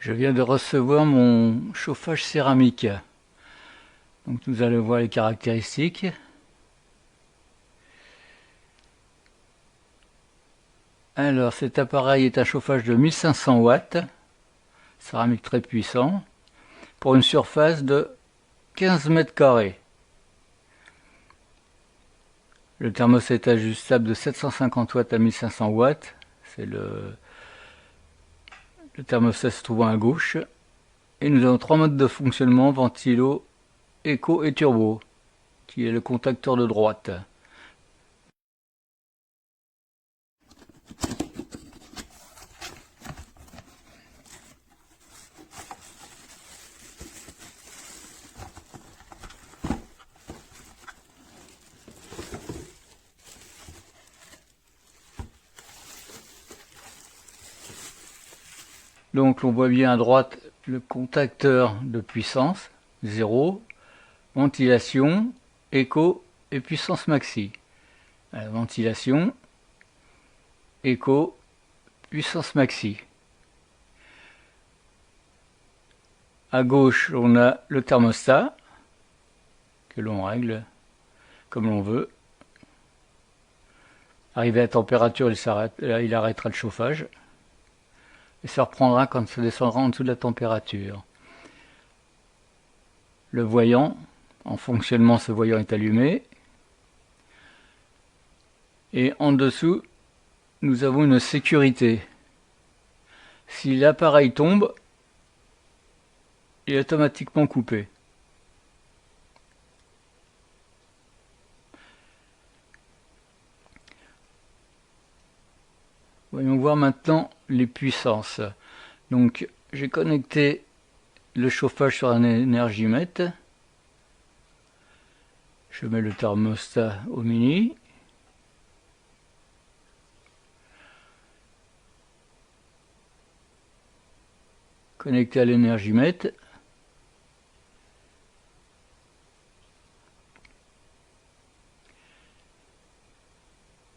Je viens de recevoir mon chauffage céramique. Donc nous allons voir les caractéristiques. Alors cet appareil est un chauffage de 1500 watts, céramique très puissant, pour une surface de 15 mètres carrés. Le thermostat est ajustable de 750 watts à 1500 watts. C'est le thermostat se trouvant à gauche. Et nous avons trois modes de fonctionnement: ventilo, éco et turbo, qui est le contacteur de droite. Donc on voit bien à droite le contacteur de puissance, 0, ventilation, éco et puissance maxi. Ventilation, éco, puissance maxi. À gauche, on a le thermostat que l'on règle comme l'on veut. Arrivé à température, il arrêtera le chauffage. Et ça reprendra quand ça descendra en dessous de la température. Le voyant, en fonctionnement, ce voyant est allumé. Et en dessous, nous avons une sécurité. Si l'appareil tombe, il est automatiquement coupé. Voyons voir maintenant les puissances. Donc j'ai connecté le chauffage sur un énergimètre. Je mets le thermostat au mini. Connecté à l'énergimètre.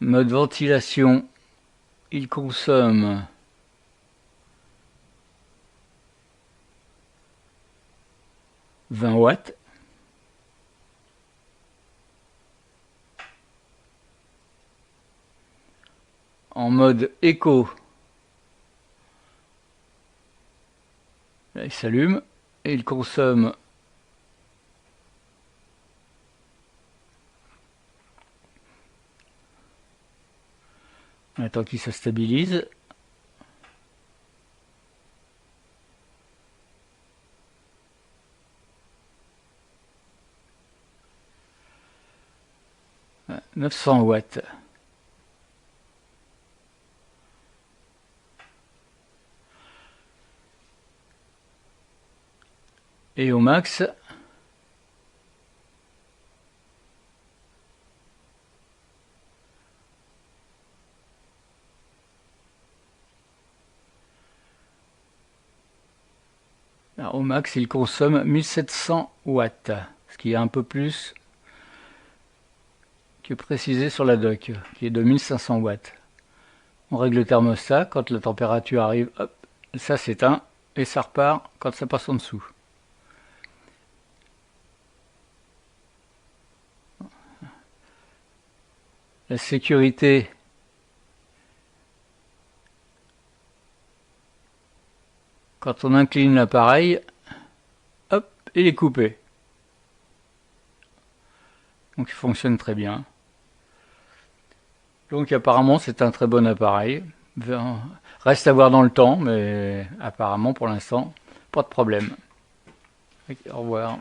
Mode ventilation, il consomme 20 watts. En mode éco, là il s'allume et il consomme on attend qu'il se stabilise. Ouais, 900 watts. Et au max, il consomme 1700 watts, ce qui est un peu plus que précisé sur la doc, qui est de 1500 watts. On règle le thermostat, quand la température arrive, hop, ça s'éteint, et ça repart quand ça passe en dessous. La sécurité, quand on incline l'appareil, hop, il est coupé. Donc il fonctionne très bien. Donc apparemment c'est un très bon appareil. Reste à voir dans le temps, mais apparemment pour l'instant, pas de problème. Au revoir.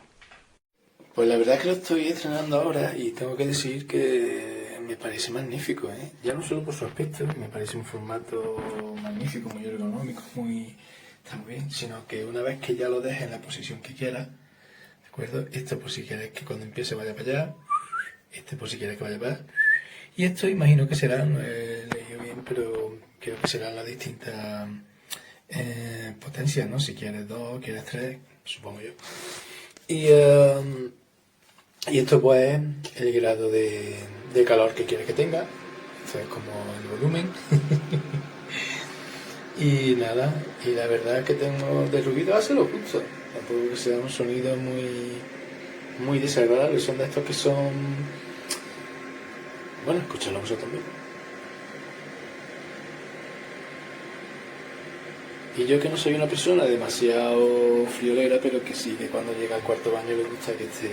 Pues la verdad es que lo estoy estrenando ahora y tengo que decir que me parece magnífico, ¿eh? Ya no solo por su aspecto, me parece un formato magnífico, muy ergonómico, está muy bien, sino que una vez que ya lo dejes en la posición que quieras, ¿de acuerdo? Esto por si quieres que cuando empiece vaya para allá, este por si quieres que vaya para allá. Y esto imagino que serán, no he leído bien, pero creo que serán las distintas potencias, ¿no? Si quieres 2, quieres 3, supongo yo. Y esto pues es el grado de calor que quieres que tenga. Esto es como el volumen. Y nada, y la verdad es que tengo de ruido hace lo justo. Tampoco que sea un sonido muy desagradable. Son de estos que son... Bueno, escuchadlo vosotros también. Y yo que no soy una persona demasiado friolera, pero que sí, que cuando llega al cuarto baño le gusta que esté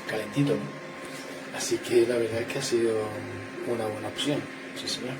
calentito, ¿no? Así que la verdad es que ha sido una buena opción, sí señor.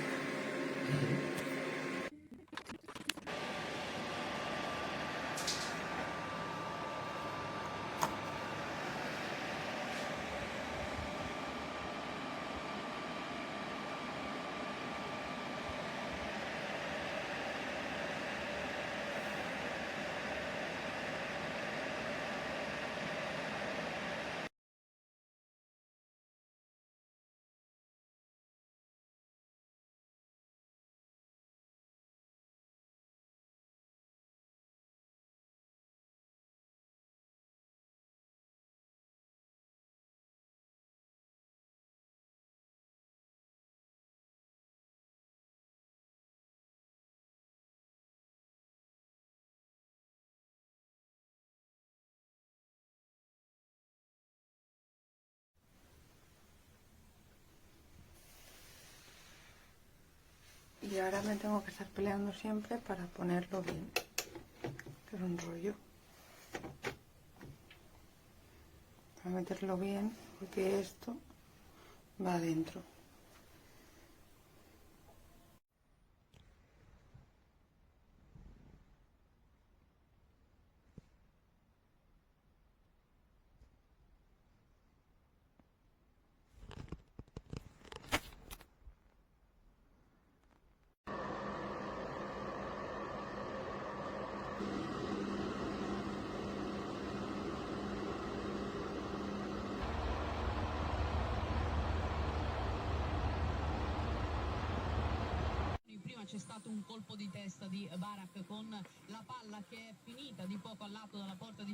Y ahora me tengo que estar peleando siempre para ponerlo bien. Que es un rollo. Para meterlo bien, porque esto va adentro. Prima c'è stato un colpo di testa di Barak con la palla che è finita di poco a lato dalla porta di